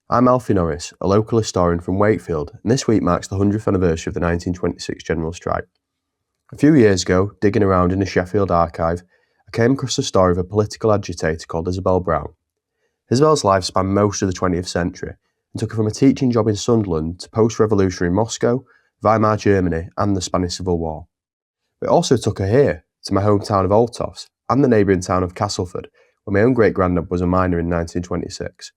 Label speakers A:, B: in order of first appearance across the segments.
A: I'm Alfie Norris, a local historian from Wakefield, and this week marks the 100th anniversary of the 1926 General Strike. A few years ago, digging around in the Sheffield archive, I came across the story of a political agitator called Isabel Brown. Isabel's life spanned most of the 20th century and took her from a teaching job in Sunderland to post-revolutionary Moscow, Weimar Germany and the Spanish Civil War. It also took her here, to my hometown of Altofts and the neighbouring town of Castleford, where my own great-granddad was a miner in 1926.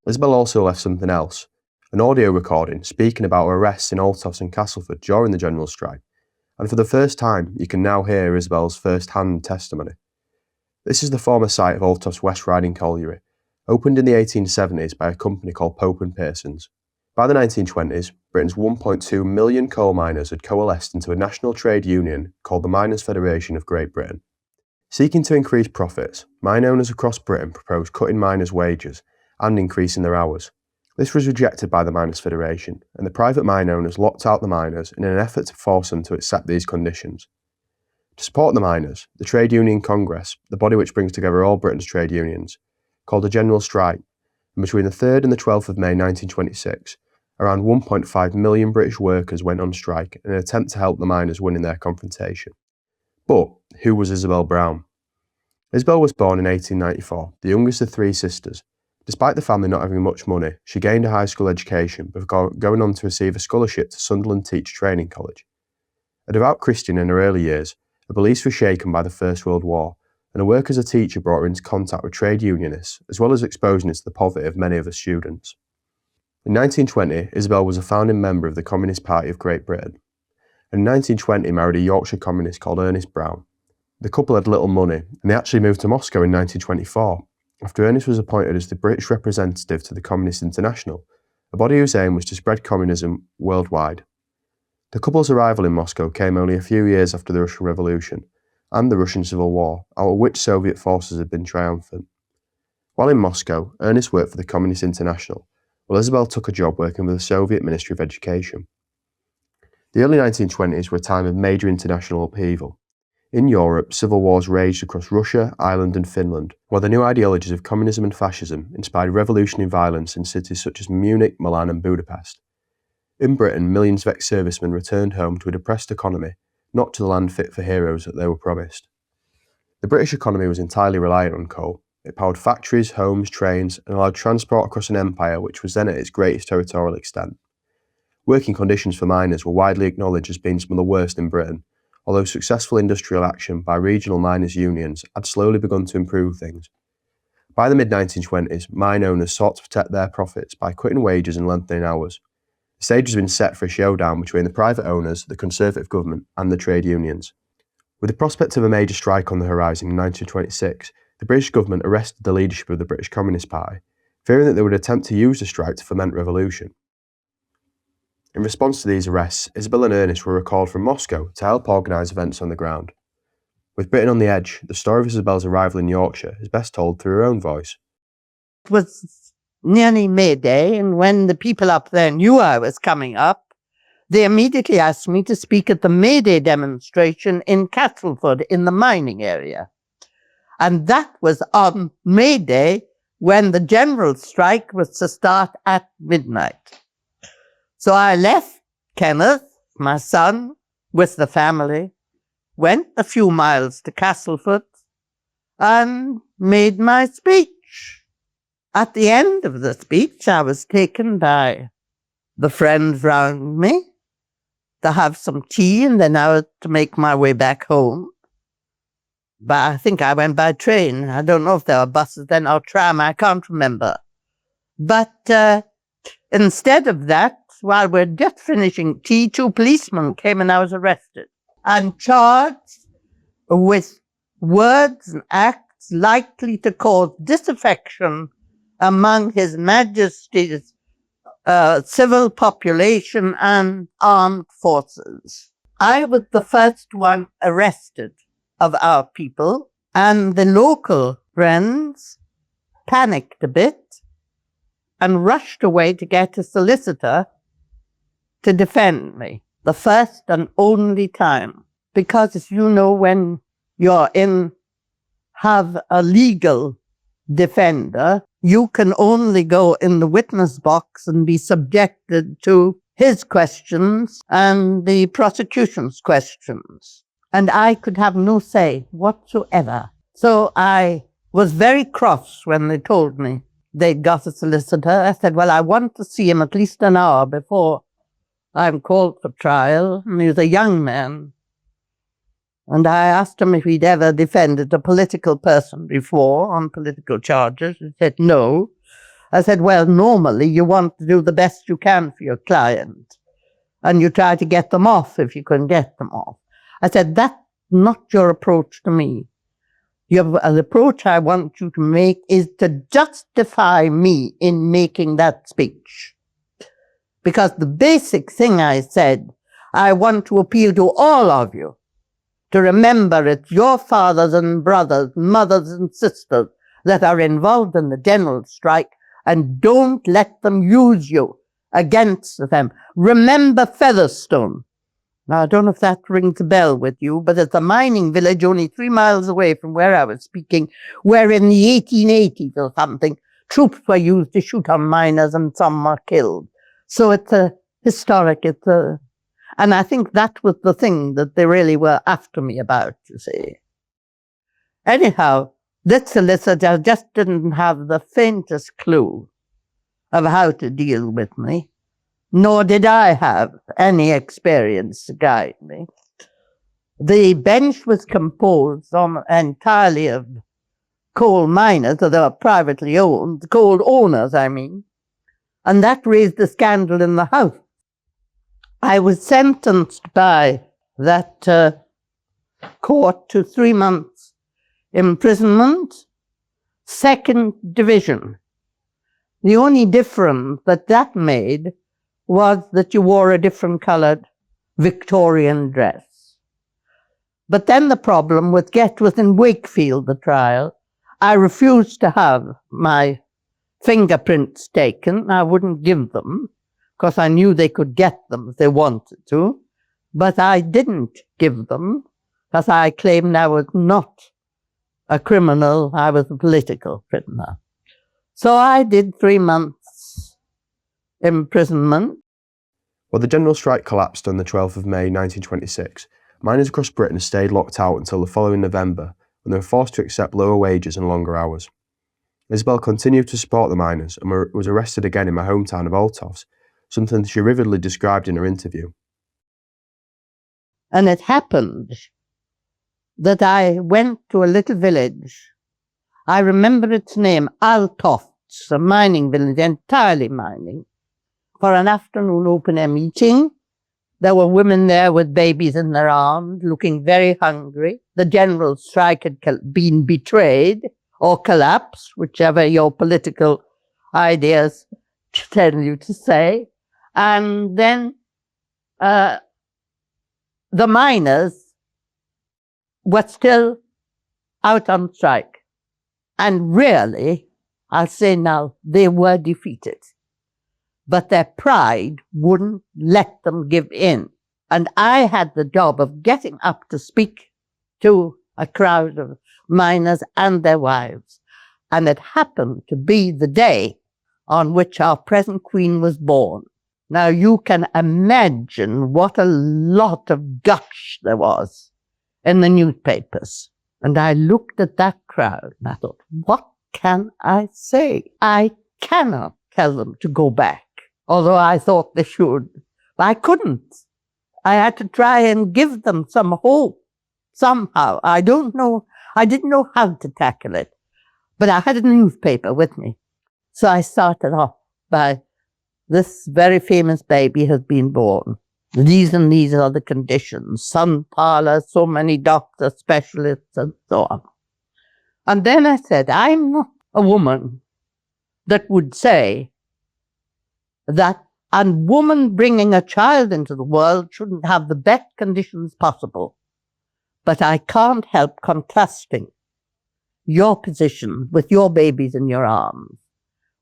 A: Isabel also left something else, an audio recording speaking about her arrests in Altofts and Castleford during the General Strike, and for the first time you can now hear Isabel's first-hand testimony. This is the former site of Altofts West Riding Colliery, opened in the 1870s by a company called Pope and Pearsons. By the 1920s, Britain's 1.2 million coal miners had coalesced into a national trade union called the Miners' Federation of Great Britain. Seeking to increase profits, mine owners across Britain proposed cutting miners' wages and increasing their hours. This was rejected by the Miners' Federation, and the private mine owners locked out the miners in an effort to force them to accept these conditions. To support the miners, the Trade Union Congress, the body which brings together all Britain's trade unions, called a general strike, and between the 3rd and the 12th of May 1926, around 1.5 million British workers went on strike in an attempt to help the miners win in their confrontation. But who was Isabel Brown? Isabel was born in 1894, the youngest of 3 sisters. Despite the family not having much money, she gained a high school education before going on to receive a scholarship to Sunderland Teacher Training College. A devout Christian in her early years, her beliefs were shaken by the First World War, and her work as a teacher brought her into contact with trade unionists, as well as exposing her to the poverty of many of her students. In 1920, Isabel was a founding member of the Communist Party of Great Britain, and in 1920 married a Yorkshire communist called Ernest Brown. The couple had little money, and they actually moved to Moscow in 1924, after Ernest was appointed as the British representative to the Communist International, a body whose aim was to spread communism worldwide. The couple's arrival in Moscow came only a few years after the Russian Revolution and the Russian Civil War, out of which Soviet forces had been triumphant. While in Moscow, Ernest worked for the Communist International, while Isabel took a job working with the Soviet Ministry of Education. The early 1920s were a time of major international upheaval. In Europe, civil wars raged across Russia, Ireland and Finland, while the new ideologies of communism and fascism inspired revolutionary violence in cities such as Munich, Milan and Budapest. In Britain, millions of ex-servicemen returned home to a depressed economy, not to the land fit for heroes that they were promised. The British economy was entirely reliant on coal. It powered factories, homes, trains and allowed transport across an empire which was then at its greatest territorial extent. Working conditions for miners were widely acknowledged as being some of the worst in Britain, although successful industrial action by regional miners' unions had slowly begun to improve things. By the mid-1920s, mine owners sought to protect their profits by cutting wages and lengthening hours. The stage has been set for a showdown between the private owners, the Conservative government and the trade unions. With the prospect of a major strike on the horizon in 1926, the British government arrested the leadership of the British Communist Party, fearing that they would attempt to use the strike to foment revolution. In response to these arrests, Isabel and Ernest were recalled from Moscow to help organise events on the ground. With Britain on the edge, the story of Isabel's arrival in Yorkshire is best told through her own voice.
B: It was nearly May Day, and when the people up there knew I was coming up, they immediately asked me to speak at the May Day demonstration in Castleford in the mining area. And that was on May Day when the general strike was to start at midnight. So I left Kenneth, my son, with the family, went a few miles to Castleford, and made my speech. At the end of the speech, I was taken by the friends round me to have some tea, and then I was to make my way back home. But I think I went by train. I don't know if there were buses then or tram, I can't remember. But instead of that, while we're just finishing tea, 2 policemen came and I was arrested and charged with words and acts likely to cause disaffection among His Majesty's civil population and armed forces. I was the first one arrested of our people, and the local friends panicked a bit and rushed away to get a solicitor to defend me, the first and only time. Because, as you know, when you're have a legal defender, You can only go in the witness box and be subjected to his questions and the prosecution's questions. And I could have no say whatsoever. So I was very cross when they told me they'd got a solicitor. I said, well, I want to see him at least an hour before I'm called for trial. And he was a young man. And I asked him if he'd ever defended a political person before on political charges. He said, no. I said, well, normally you want to do the best you can for your client. And you try to get them off if you can get them off. I said, that's not your approach to me. The approach I want you to make is to justify me in making that speech. Because the basic thing I said, I want to appeal to all of you to remember it's your fathers and brothers, mothers and sisters that are involved in the general strike, and don't let them use you against them. Remember Featherstone. Now, I don't know if that rings a bell with you, but it's a mining village only 3 miles away from where I was speaking, where in the 1880s or something, troops were used to shoot on miners and some were killed. So it's a historic, and I think that was the thing that they really were after me about, you see. Anyhow, this solicitor just didn't have the faintest clue of how to deal with me, nor did I have any experience to guide me. The bench was composed entirely of coal miners, so they were privately owned, coal owners, I mean, and that raised a scandal in the House. I was sentenced by that court to 3 months imprisonment, 2nd division. The only difference that made was that you wore a different coloured Victorian dress. But then the problem was in Wakefield, the trial. I refused to have my fingerprints taken. I wouldn't give them, because I knew they could get them if they wanted to. But I didn't give them, because I claimed I was not a criminal, I was a political prisoner. So I did 3 months imprisonment.
A: Well, the general strike collapsed on the 12th of May 1926. Miners across Britain stayed locked out until the following November, when they were forced to accept lower wages and longer hours. Isabel continued to support the miners and was arrested again in my hometown of Altofs, something she vividly described in her interview.
B: And it happened that I went to a little village. I remember its name, Altofts, a mining village, entirely mining, for an afternoon open-air meeting. There were women there with babies in their arms, looking very hungry. The general strike had been betrayed or collapsed, whichever your political ideas tell you to say. And then the miners were still out on strike. And really, I'll say now, they were defeated. But their pride wouldn't let them give in. And I had the job of getting up to speak to a crowd of miners and their wives. And it happened to be the day on which our present Queen was born. Now you can imagine what a lot of gush there was in the newspapers. And I looked at that crowd and I thought, what can I say? I cannot tell them to go back, although I thought they should. But I couldn't. I had to try and give them some hope somehow. I didn't know how to tackle it. But I had a newspaper with me. So I started off by, this very famous baby has been born. These and these are the conditions. Sun parlor, so many doctors, specialists, and so on. And then I said, I'm not a woman that would say that a woman bringing a child into the world shouldn't have the best conditions possible. But I can't help contrasting your position with your babies in your arms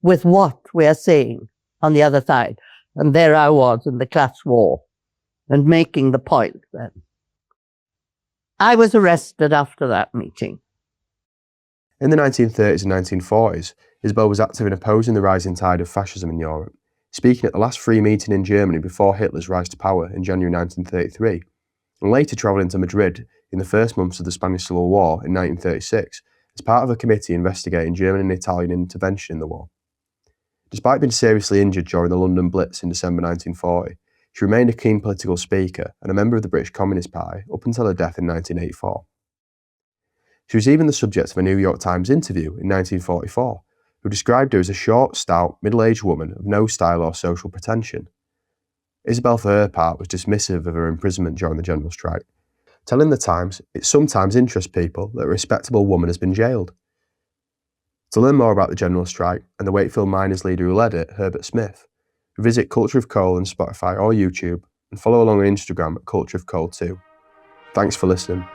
B: with what we are seeing on the other side. And there I was in the class war and making the point then. I was arrested after that meeting.
A: In the 1930s and 1940s, Isabel was active in opposing the rising tide of fascism in Europe, speaking at the last free meeting in Germany before Hitler's rise to power in January 1933, and later travelling to Madrid in the first months of the Spanish Civil War in 1936 as part of a committee investigating German and Italian intervention in the war. Despite being seriously injured during the London Blitz in December 1940, she remained a keen political speaker and a member of the British Communist Party up until her death in 1984. She was even the subject of a New York Times interview in 1944, who described her as a short, stout, middle-aged woman of no style or social pretension. Isabel, for her part, was dismissive of her imprisonment during the general strike, telling the Times it sometimes interests people that a respectable woman has been jailed. To learn more about the general strike and the Wakefield miners' leader who led it, Herbert Smith, visit Culture of Coal on Spotify or YouTube and follow along on Instagram at Culture of Coal too. Thanks for listening.